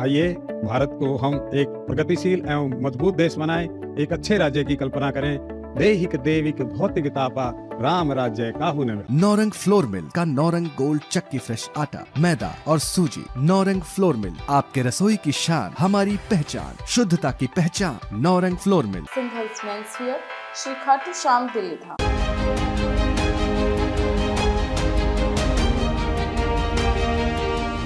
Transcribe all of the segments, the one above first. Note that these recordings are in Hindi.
आइए भारत को हम एक प्रगतिशील एवं मजबूत देश बनाएं, एक अच्छे राज्य की कल्पना करें। दैहिक देविक भौतिक तापा राम राज्य काहू न। नौरंग फ्लोर मिल का नौरंग गोल्ड चक्की फ्रेश आटा, मैदा और सूजी। नौरंग फ्लोर मिल, आपके रसोई की शान, हमारी पहचान, शुद्धता की पहचान। Naurang flour mill. Singhal's men's wear, Shri Khatu Shyam Delhi Dham.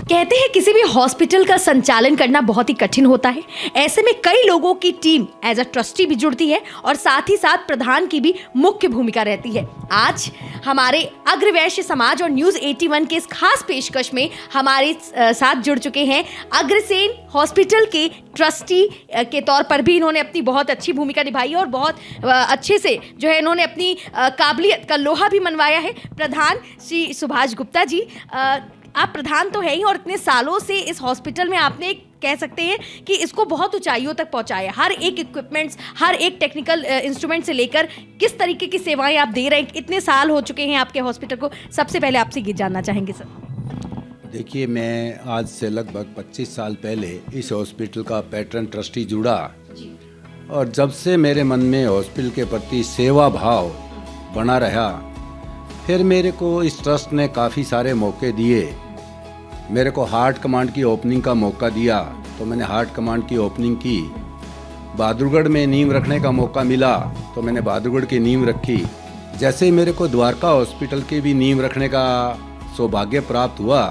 कहते हैं किसी भी हॉस्पिटल का संचालन करना बहुत ही कठिन होता है। ऐसे में कई लोगों की टीम एज अ ट्रस्टी भी जुड़ती है और साथ ही साथ प्रधान की भी मुख्य भूमिका रहती है। आज हमारे अग्रवैश्य समाज और न्यूज़ 81 के इस खास पेशकश में हमारे साथ जुड़ चुके हैं अग्रसेन हॉस्पिटल के ट्रस्टी के तौर पर भी इन्होंने अपनी बहुत अच्छी भूमिका निभाई और बहुत अच्छे से जो है इन्होंने अपनी काबिलियत का लोहा भी मनवाया है। प्रधान श्री सुभाष गुप्ता जी, आप प्रधान तो है ही और इतने सालों से इस हॉस्पिटल में आपने कह सकते हैं कि इसको बहुत ऊंचाइयों तक पहुंचाया। हर एक इक्विपमेंट्स, हर एक टेक्निकल इंस्ट्रूमेंट से लेकर किस तरीके की सेवाएं आप दे रहे हैं, इतने साल हो चुके हैं आपके हॉस्पिटल को। सबसे पहले आपसे ये जानना चाहेंगे सर। देखिए, मैं आज से लगभग 25 साल पहले इस हॉस्पिटल का पैट्रन ट्रस्टी जुड़ा और जब से मेरे मन में हॉस्पिटल के प्रति सेवा भाव बना रहा, फिर मेरे को इस ट्रस्ट ने काफ़ी सारे मौके दिए। मेरे को हार्ट कमांड की ओपनिंग का मौका दिया तो मैंने हार्ट कमांड की ओपनिंग की। बहादुरगढ़ में नींव रखने का मौका मिला तो मैंने बहादुरगढ़ की नींव रखी। जैसे ही मेरे को द्वारका हॉस्पिटल की भी नींव रखने का सौभाग्य प्राप्त हुआ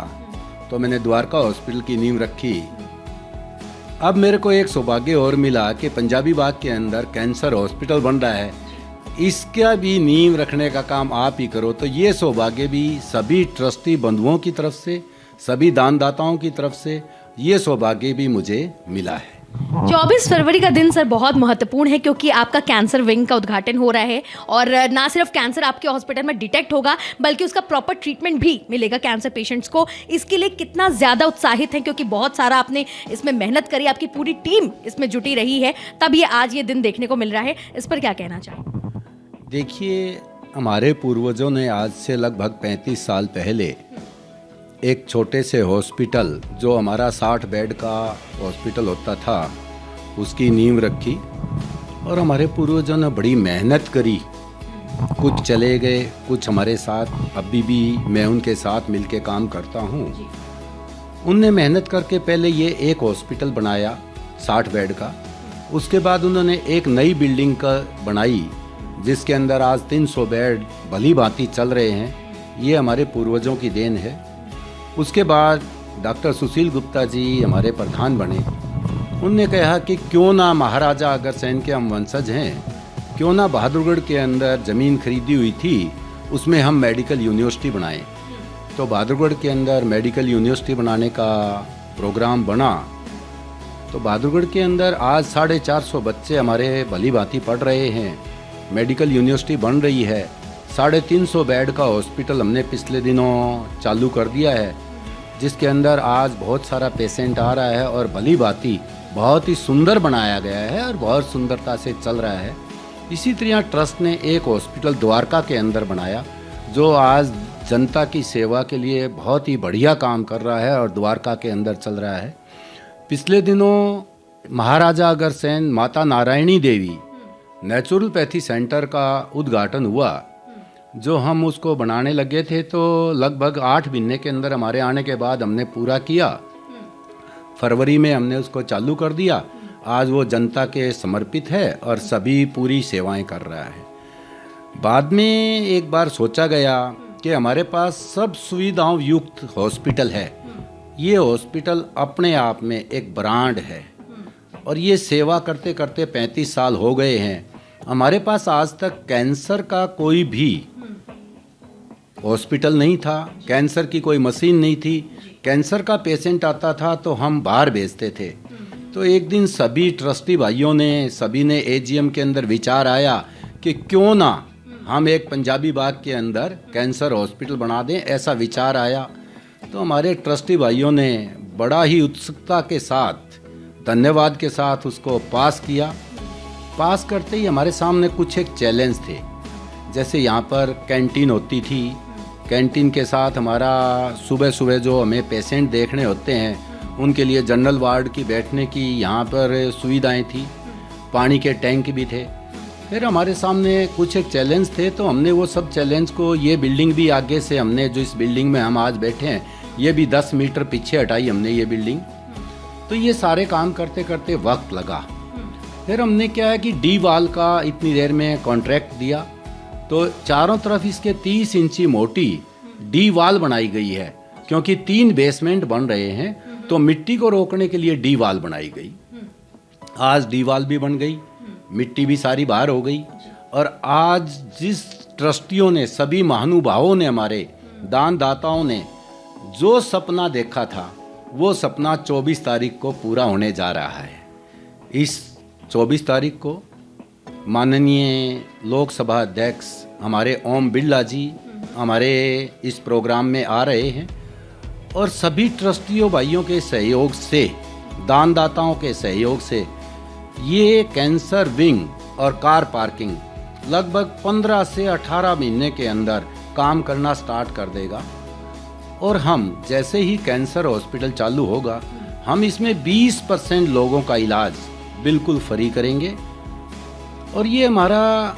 तो मैंने द्वारका हॉस्पिटल की नींव रखी। अब मेरे को एक सौभाग्य और मिला कि पंजाबी बाग के अंदर कैंसर हॉस्पिटल बन रहा है, इसका भी नींव रखने का काम आप ही करो। तो ये सौभाग्य भी सभी ट्रस्टी बंधुओं की तरफ से, सभी दानदाताओं की तरफ से ये सौभाग्य भी मुझे मिला है। 24 फरवरी का दिन सर बहुत महत्वपूर्ण है क्योंकि आपका कैंसर विंग का उद्घाटन हो रहा है और ना सिर्फ कैंसर आपके हॉस्पिटल में डिटेक्ट होगा बल्कि उसका प्रॉपर ट्रीटमेंट भी मिलेगा कैंसर पेशेंट्स को। इसके लिए कितना ज़्यादा उत्साहित है क्योंकि बहुत सारा आपने इसमें मेहनत करी, आपकी पूरी टीम इसमें जुटी रही है, तब ये आज ये दिन देखने को मिल रहा है। इस पर क्या कहना चाहिए? देखिए, हमारे पूर्वजों ने आज से लगभग 35 साल पहले एक छोटे से हॉस्पिटल, जो हमारा 60 बेड का हॉस्पिटल होता था, उसकी नींव रखी और हमारे पूर्वजों ने बड़ी मेहनत करी। कुछ चले गए, कुछ हमारे साथ अभी भी मैं उनके साथ मिलके काम करता हूँ। उनने मेहनत करके पहले ये एक हॉस्पिटल बनाया 60 बेड का, उसके बाद उन्होंने एक नई बिल्डिंग का बनाई जिसके अंदर आज 300 बेड भली भांति चल रहे हैं। ये हमारे पूर्वजों की देन है। उसके बाद डॉक्टर सुशील गुप्ता जी हमारे प्रधान बने। उनने कहा कि क्यों ना महाराजा अग्रसेन के हम वंशज हैं, क्यों ना बहादुरगढ़ के अंदर ज़मीन खरीदी हुई थी उसमें हम मेडिकल यूनिवर्सिटी बनाएं। तो बहादुरगढ़ के अंदर मेडिकल यूनिवर्सिटी बनाने का प्रोग्राम बना। तो बहादुरगढ़ के अंदर आज 450 बच्चे हमारे भली भांति पढ़ रहे हैं। मेडिकल यूनिवर्सिटी बन रही है। 350 बेड का हॉस्पिटल हमने पिछले दिनों चालू कर दिया है जिसके अंदर आज बहुत सारा पेशेंट आ रहा है और भली भांति बहुत ही सुंदर बनाया गया है और बहुत सुंदरता से चल रहा है। इसी तरह ट्रस्ट ने एक हॉस्पिटल द्वारका के अंदर बनाया जो आज जनता की सेवा के लिए बहुत ही बढ़िया काम कर रहा है और द्वारका के अंदर चल रहा है। पिछले दिनों महाराजा अग्रसेन माता नारायणी देवी नेचुरोपैथी सेंटर का उद्घाटन हुआ, जो हम उसको बनाने लगे थे तो लगभग 8 महीने के अंदर हमारे आने के बाद हमने पूरा किया। फरवरी में हमने उसको चालू कर दिया। आज वो जनता के समर्पित है और सभी पूरी सेवाएं कर रहा है। बाद में एक बार सोचा गया कि हमारे पास सब सुविधाओं युक्त हॉस्पिटल है। ये हॉस्पिटल अपने आप में एक ब्रांड है और ये सेवा करते करते 35 साल हो गए हैं। हमारे पास आज तक कैंसर का कोई भी हॉस्पिटल नहीं था, कैंसर की कोई मशीन नहीं थी। कैंसर का पेशेंट आता था तो हम बाहर भेजते थे। तो एक दिन सभी ट्रस्टी भाइयों ने, सभी ने एजीएम के अंदर विचार आया कि क्यों ना हम एक पंजाबी बाग के अंदर कैंसर हॉस्पिटल बना दें। ऐसा विचार आया तो हमारे ट्रस्टी भाइयों ने बड़ा ही उत्सुकता के साथ, धन्यवाद के साथ उसको पास किया। पास करते ही हमारे सामने कुछ एक चैलेंज थे। जैसे यहाँ पर कैंटीन होती थी, कैंटीन के साथ हमारा सुबह सुबह जो हमें पेशेंट देखने होते हैं उनके लिए जनरल वार्ड की बैठने की यहाँ पर सुविधाएं थी, पानी के टैंक भी थे। फिर हमारे सामने कुछ एक चैलेंज थे, तो हमने वो सब चैलेंज को, ये बिल्डिंग भी आगे से हमने, जो इस बिल्डिंग में हम आज बैठे हैं, ये भी 10 मीटर पीछे हटाई हमने ये बिल्डिंग। तो ये सारे काम करते करते वक्त लगा। फिर हमने क्या है कि डी वाल का इतनी देर में कॉन्ट्रैक्ट दिया, तो चारों तरफ इसके 30 इंची मोटी डी वाल बनाई गई है, क्योंकि 3 बेसमेंट बन रहे हैं, तो मिट्टी को रोकने के लिए डी वाल बनाई गई। आज डी वाल भी बन गई, मिट्टी भी सारी बाहर हो गई। और आज जिस ट्रस्टियों ने, सभी महानुभावों ने, हमारे दानदाताओं ने जो सपना देखा था, वो सपना 24 तारीख को पूरा होने जा रहा है। इस 24 तारीख को माननीय लोकसभा अध्यक्ष हमारे ओम बिरला जी हमारे इस प्रोग्राम में आ रहे हैं, और सभी ट्रस्टियों भाइयों के सहयोग से, दानदाताओं के सहयोग से ये कैंसर विंग और कार पार्किंग लगभग 15 से 18 महीने के अंदर काम करना स्टार्ट कर देगा। और हम जैसे ही कैंसर हॉस्पिटल चालू होगा, हम इसमें 20% लोगों का इलाज बिल्कुल फ्री करेंगे। और ये हमारा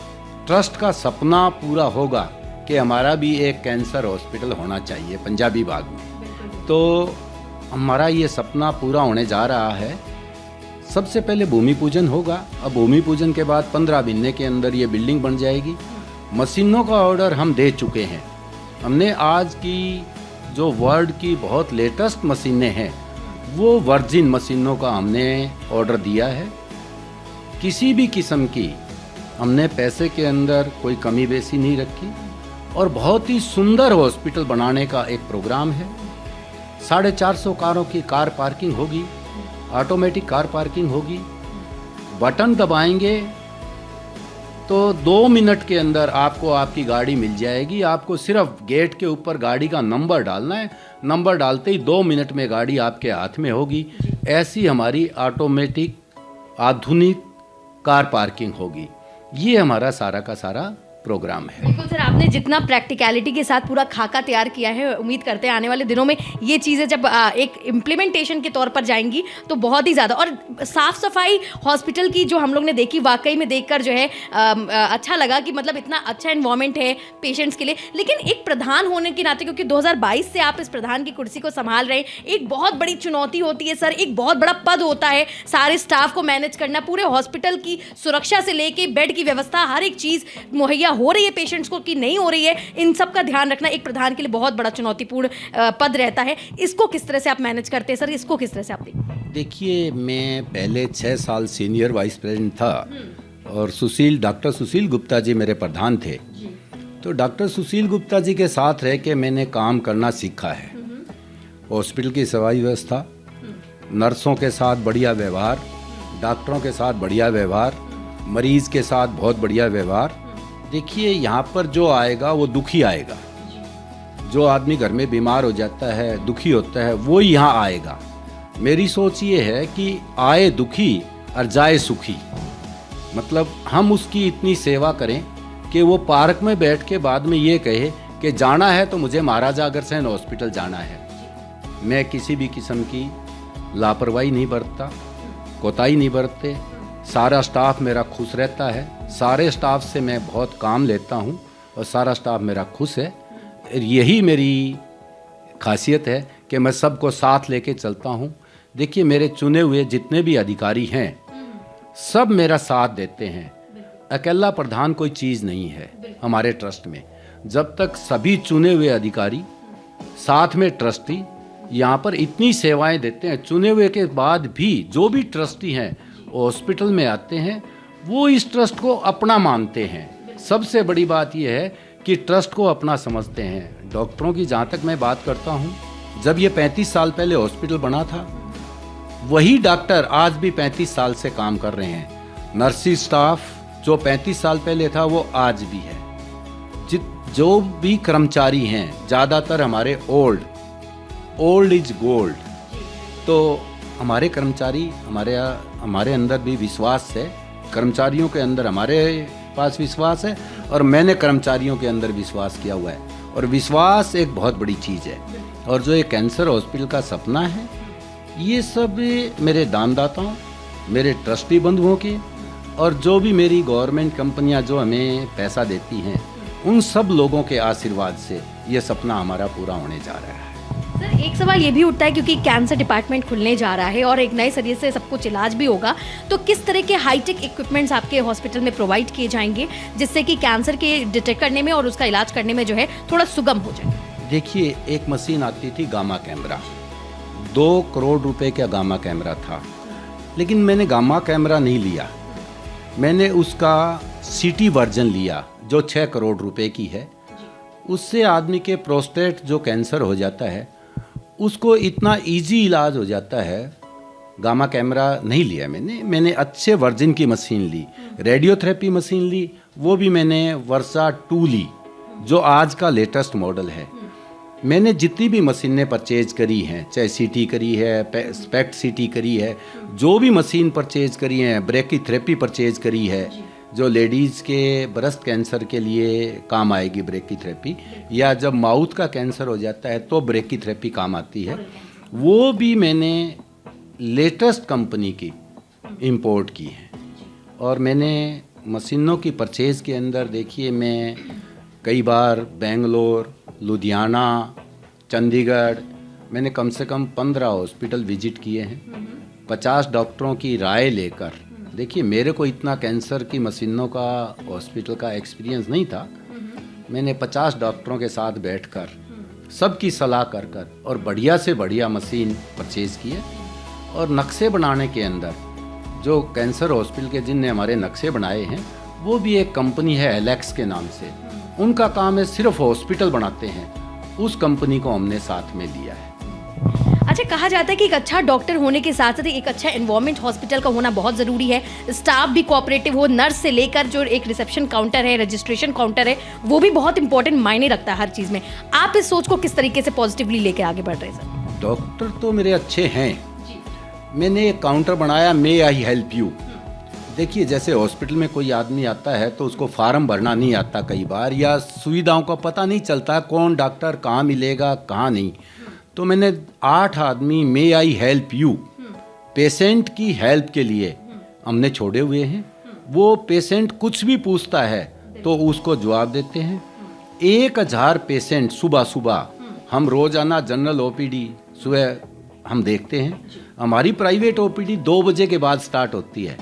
ट्रस्ट का सपना पूरा होगा कि हमारा भी एक कैंसर हॉस्पिटल होना चाहिए पंजाबी बाग में। तो हमारा ये सपना पूरा होने जा रहा है। सबसे पहले भूमि पूजन होगा। अब भूमि पूजन के बाद 15 महीने के अंदर ये बिल्डिंग बन जाएगी। मशीनों का ऑर्डर हम दे चुके हैं। हमने आज की जो वर्ल्ड की बहुत लेटेस्ट मशीनें हैं, वो वर्जिन मशीनों का हमने ऑर्डर दिया है। किसी भी किस्म की हमने पैसे के अंदर कोई कमी बेसी नहीं रखी, और बहुत ही सुंदर हॉस्पिटल बनाने का एक प्रोग्राम है। 450 कारों की कार पार्किंग होगी, ऑटोमेटिक कार पार्किंग होगी। बटन दबाएंगे तो 2 मिनट के अंदर आपको आपकी गाड़ी मिल जाएगी। आपको सिर्फ गेट के ऊपर गाड़ी का नंबर डालना है, नंबर डालते ही 2 मिनट में गाड़ी आपके हाथ में होगी। ऐसी हमारी ऑटोमेटिक आधुनिक कार पार्किंग होगी। ये हमारा सारा का सारा प्रोग्राम है। बिल्कुल सर, आपने जितना प्रैक्टिकलिटी के साथ पूरा खाका तैयार किया है, उम्मीद करते हैं आने वाले दिनों में ये चीज़ें जब एक इम्प्लीमेंटेशन के तौर पर जाएंगी तो बहुत ही ज़्यादा। और साफ़ सफाई हॉस्पिटल की जो हम लोग ने देखी, वाकई में देखकर जो है अच्छा लगा कि मतलब इतना अच्छा इन्वायरमेंट है पेशेंट्स के लिए। लेकिन एक प्रधान होने के नाते, क्योंकि 2022 से आप इस प्रधान की कुर्सी को संभाल रहे हैं, एक बहुत बड़ी चुनौती होती है सर, एक बहुत बड़ा पद होता है, सारे स्टाफ को मैनेज करना, पूरे हॉस्पिटल की सुरक्षा से लेके बेड की व्यवस्था, हर एक चीज़ मुहैया हो रही है पेशेंट्स को कि नहीं हो रही है, इन सब का ध्यान रखना एक प्रधान के लिए बहुत बड़ा चुनौतीपूर्ण पद रहता है। इसको किस तरह से आप मैनेज करते हैं सर? इसको किस तरह से आप देखिए, मैं पहले 6 साल सीनियर वाइस प्रेसिडेंट था, और डॉक्टर सुशील गुप्ता जी मेरे प्रधान थे। तो डॉक्टर सुशील गुप्ता जी के साथ रह के मैंने काम करना सीखा है। हॉस्पिटल की सफाई व्यवस्था, नर्सों के साथ बढ़िया व्यवहार, डॉक्टरों के साथ बढ़िया व्यवहार, मरीज़ के साथ बहुत बढ़िया व्यवहार। देखिए, यहाँ पर जो आएगा वो दुखी आएगा। जो आदमी घर में बीमार हो जाता है, दुखी होता है, वो यहाँ आएगा। मेरी सोच ये है कि आए दुखी और जाए सुखी। मतलब हम उसकी इतनी सेवा करें कि वो पार्क में बैठ के बाद में ये कहे कि जाना है तो मुझे महाराजा अग्रसेन हॉस्पिटल जाना है। मैं किसी भी किस्म की लापरवाही नहीं बरतता, कोताही नहीं बरतते। सारा स्टाफ मेरा खुश रहता है। सारे स्टाफ से मैं बहुत काम लेता हूँ और सारा स्टाफ मेरा खुश है। यही मेरी खासियत है कि मैं सबको साथ लेके चलता हूँ। देखिए, मेरे चुने हुए जितने भी अधिकारी हैं, सब मेरा साथ देते हैं। अकेला प्रधान कोई चीज़ नहीं है हमारे ट्रस्ट में। जब तक सभी चुने हुए अधिकारी साथ में ट्रस्टी यहाँ पर इतनी सेवाएं देते हैं, चुने हुए के बाद भी जो भी ट्रस्टी हैं हॉस्पिटल में आते हैं, वो इस ट्रस्ट को अपना मानते हैं। सबसे बड़ी बात यह है कि ट्रस्ट को अपना समझते हैं। डॉक्टरों की जहाँ तक मैं बात करता हूँ, जब ये 35 साल पहले हॉस्पिटल बना था, वही डॉक्टर आज भी 35 साल से काम कर रहे हैं। नर्सिंग स्टाफ जो 35 साल पहले था वो आज भी है। जो भी कर्मचारी हैं, ज़्यादातर हमारे ओल्ड इज गोल्ड। तो हमारे कर्मचारी, हमारे अंदर भी विश्वास है, कर्मचारियों के अंदर हमारे पास विश्वास है, और मैंने कर्मचारियों के अंदर विश्वास किया हुआ है। और विश्वास एक बहुत बड़ी चीज़ है। और जो ये कैंसर हॉस्पिटल का सपना है, ये सब मेरे दानदाताओं, मेरे ट्रस्टी बंधुओं के, और जो भी मेरी गवर्नमेंट कंपनियां जो हमें पैसा देती हैं, उन सब लोगों के आशीर्वाद से ये सपना हमारा पूरा होने जा रहा है। सर एक सवाल ये भी उठता है क्योंकि कैंसर डिपार्टमेंट खुलने जा रहा है और एक नए सरिये से सब कुछ इलाज भी होगा, तो किस तरह के हाईटेक इक्विपमेंट्स आपके हॉस्पिटल में प्रोवाइड किए जाएंगे जिससे कि कैंसर के डिटेक्ट करने में और उसका इलाज करने में जो है थोड़ा सुगम हो जाए? देखिए, एक मशीन आती थी गामा कैमरा, 2 करोड़ रुपए का गामा कैमरा था, लेकिन मैंने गामा कैमरा नहीं लिया, मैंने उसका सिटी वर्जन लिया जो 6 करोड़ रुपए की है। उससे आदमी के प्रोस्टेट जो कैंसर हो जाता है उसको इतना इजी इलाज हो जाता है। गामा कैमरा नहीं लिया मैंने अच्छे वर्जन की मशीन ली, रेडियोथेरेपी मशीन ली, वो भी मैंने वर्सा 2 ली जो आज का लेटेस्ट मॉडल है। मैंने जितनी भी मशीनें परचेज करी हैं, चाहे सीटी करी है, स्पेक्ट सीटी करी है, जो भी मशीन परचेज करी है, ब्रेकीथेरेपी परचेज करी है, जो लेडीज़ के ब्रेस्ट कैंसर के लिए काम आएगी ब्रेकीथेरेपी, या जब माउथ का कैंसर हो जाता है तो ब्रेकीथेरेपी काम आती है, वो भी मैंने लेटेस्ट कंपनी की इंपोर्ट की है। और मैंने मशीनों की परचेज के अंदर देखिए, मैं कई बार बेंगलोर, लुधियाना, चंडीगढ़, मैंने कम से कम 15 हॉस्पिटल विजिट किए हैं, 50 डॉक्टरों की राय लेकर। देखिए, मेरे को इतना कैंसर की मशीनों का हॉस्पिटल का एक्सपीरियंस नहीं था, मैंने 50 डॉक्टरों के साथ बैठकर सबकी सलाह कर और बढ़िया से बढ़िया मशीन परचेज़ की है। और नक्शे बनाने के अंदर जो कैंसर हॉस्पिटल के जिनने हमारे नक्शे बनाए हैं, वो भी एक कंपनी है एलेक्स के नाम से, उनका काम है सिर्फ हॉस्पिटल बनाते हैं, उस कंपनी को हमने साथ में लिया है। अच्छा, कहा जाता है कि एक अच्छा डॉक्टर होने के साथ साथ एक अच्छा एनवायरनमेंट हॉस्पिटल का होना बहुत ज़रूरी है, स्टाफ भी कोऑपरेटिव हो, नर्स से लेकर जो एक रिसेप्शन काउंटर है, रजिस्ट्रेशन काउंटर है, वो भी बहुत इंपॉर्टेंट मायने रखता है हर चीज़ में। आप इस सोच को किस तरीके से पॉजिटिवली लेके आगे बढ़ रहे हैं सर? डॉक्टर तो मेरे अच्छे हैं, मैंने एक काउंटर बनाया, मे आई हेल्प यू। देखिए, जैसे हॉस्पिटल में कोई आदमी आता है तो उसको फार्म भरना नहीं आता कई बार, या सुविधाओं का पता नहीं चलता कौन डॉक्टर कहाँ मिलेगा कहाँ नहीं, तो मैंने 8 आदमी मे आई हेल्प यू पेशेंट की हेल्प के लिए हमने छोड़े हुए हैं। वो पेशेंट कुछ भी पूछता है तो उसको जवाब देते हैं। 1000 पेशेंट सुबह सुबह हम रोज़ाना जनरल ओपीडी सुबह हम देखते हैं। हमारी प्राइवेट ओपीडी 2 बजे के बाद स्टार्ट होती है।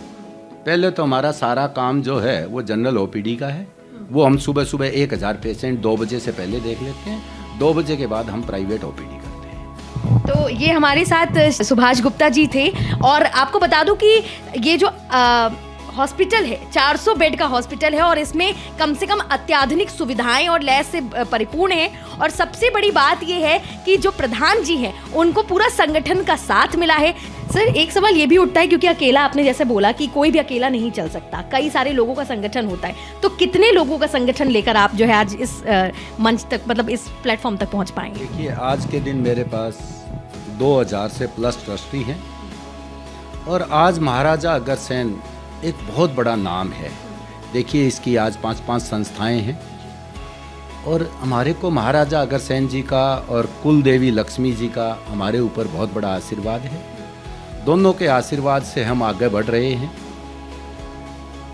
पहले तो हमारा सारा काम जो है वो जनरल ओपीडी का है, वो हम सुबह सुबह 1000 पेशेंट 2 बजे से पहले देख लेते हैं, 2 बजे के बाद हम प्राइवेट ओपीडी करते हैं। तो ये हमारे साथ सुभाष गुप्ता जी थे। और आपको बता दूं कि ये जो हॉस्पिटल है 400 बेड का हॉस्पिटल है और इसमें कम से कम अत्याधुनिक सुविधाएं और लैस से परिपूर्ण है। और सबसे बड़ी बात ये है कि जो प्रधान जी हैं उनको पूरा संगठन का साथ मिला है। सर एक सवाल ये भी उठता है क्योंकि अकेला आपने जैसे बोला कि कोई भी अकेला नहीं चल सकता, कई सारे लोगों का संगठन होता है, तो कितने लोगों का संगठन लेकर आप जो है आज इस मंच तक, मतलब इस प्लेटफॉर्म तक पहुंच पाएंगे? देखिए, आज के दिन मेरे पास 2000 से प्लस ट्रस्टी हैं और आज महाराजा अग्रसेन एक बहुत बड़ा नाम है। देखिए, इसकी आज 5-5 संस्थाएं हैं और हमारे को महाराजा अग्रसेन जी का और कुल देवी लक्ष्मी जी का हमारे ऊपर बहुत बड़ा आशीर्वाद है। दोनों के आशीर्वाद से हम आगे बढ़ रहे हैं।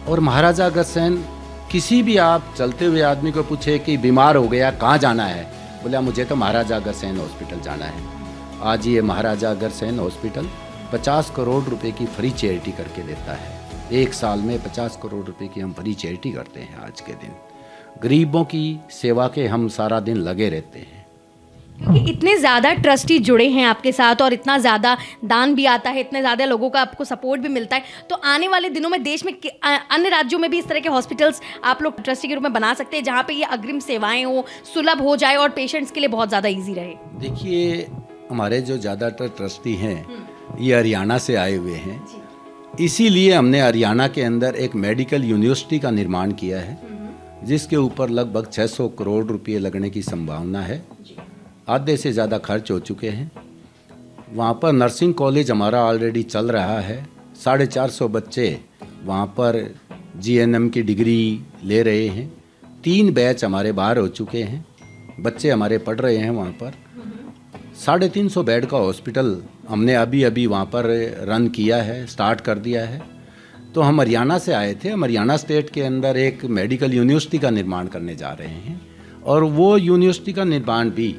और महाराजा अग्रसेन, किसी भी आप चलते हुए आदमी को पूछे कि बीमार हो गया कहाँ जाना है, बोला मुझे तो महाराजा अग्रसेन हॉस्पिटल जाना है। आज ये महाराजा अग्रसेन हॉस्पिटल 50 करोड़ रुपए की फ्री चैरिटी करके देता है। एक साल में 50 करोड़ रुपए की हम फ्री चैरिटी करते हैं। आज के दिन गरीबों की सेवा के हम सारा दिन लगे रहते हैं। क्योंकि इतने ज़्यादा ट्रस्टी जुड़े हैं आपके साथ और इतना ज़्यादा दान भी आता है, इतने ज़्यादा लोगों का आपको सपोर्ट भी मिलता है, तो आने वाले दिनों में देश में अन्य राज्यों में भी इस तरह के हॉस्पिटल्स आप लोग ट्रस्टी के रूप में बना सकते हैं जहाँ पे ये अग्रिम सेवाएं हो, सुलभ हो जाए और पेशेंट्स के लिए बहुत ज़्यादा ईजी रहे। देखिए, हमारे जो ज़्यादातर ट्रस्टी हैं ये हरियाणा से आए हुए हैं, इसीलिए हमने हरियाणा के अंदर एक मेडिकल यूनिवर्सिटी का निर्माण किया है जिसके ऊपर लगभग 600 करोड़ रुपये लगने की संभावना है। आधे से ज़्यादा खर्च हो चुके हैं। वहाँ पर नर्सिंग कॉलेज हमारा ऑलरेडी चल रहा है। 450 बच्चे वहाँ पर जीएनएम की डिग्री ले रहे हैं। 3 बैच हमारे बाहर हो चुके हैं, बच्चे हमारे पढ़ रहे हैं वहाँ पर। 350 बेड का हॉस्पिटल हमने अभी अभी वहाँ पर रन किया है, स्टार्ट कर दिया है। तो हम हरियाणा से आए थे। हम हरियाणा स्टेट के अंदर एक मेडिकल यूनिवर्सिटी का निर्माण करने जा रहे हैं और वो यूनिवर्सिटी का निर्माण भी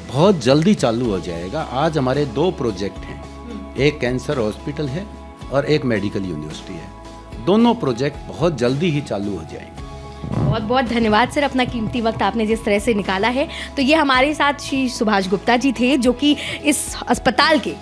बहुत जल्दी चालू हो जाएगा। आज हमारे 2 प्रोजेक्ट हैं, एक कैंसर हॉस्पिटल है और एक मेडिकल यूनिवर्सिटी है। दोनों प्रोजेक्ट बहुत जल्दी ही चालू हो जाएंगे। बहुत बहुत धन्यवाद सर, अपना कीमती वक्त आपने जिस तरह से निकाला है। तो ये हमारे साथ श्री सुभाष गुप्ता जी थे, जो कि इस अस्पताल के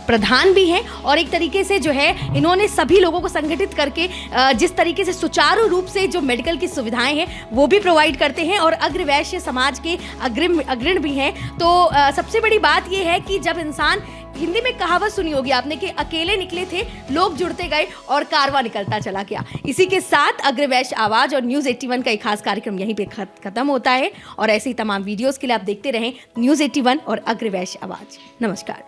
प्रधान भी हैं और एक तरीके से जो है इन्होंने सभी लोगों को संगठित करके जिस तरीके से सुचारू रूप से जो मेडिकल की सुविधाएं हैं वो भी प्रोवाइड करते हैं और अग्रवैश्य समाज के अग्रण भी हैं। तो सबसे बड़ी बात ये है कि जब इंसान, हिंदी में कहावत सुनी होगी आपने कि अकेले निकले थे, लोग जुड़ते गए और कारवां निकलता चला गया। इसी के साथ अग्रवैश्य आवाज और न्यूज़ 81 का एक खास कार्यक्रम यहीं पे खत्म होता है और ऐसे ही तमाम वीडियोस के लिए आप देखते रहें न्यूज़ 81 और अग्रवैश्य आवाज। नमस्कार।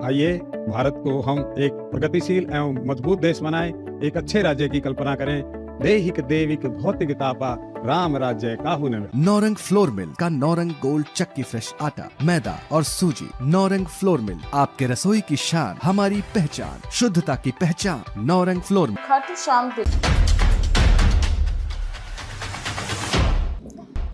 आइए भारत को हम एक प्रगतिशील एवं मजबूत देश बनाएं, एक अच्छे राज्य की कल्पना करें। देहिक देविक भौतिकतापा राम राज्य काहू न मिले। नौरंग फ्लोर मिल का नौरंग गोल्ड चक्की फ्रेश आटा, मैदा और सूजी। नौरंग फ्लोर मिल, आपके रसोई की शान, हमारी पहचान, शुद्धता की पहचान। Naurang flour mill. खाटू श्याम दिल्ली।